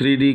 3D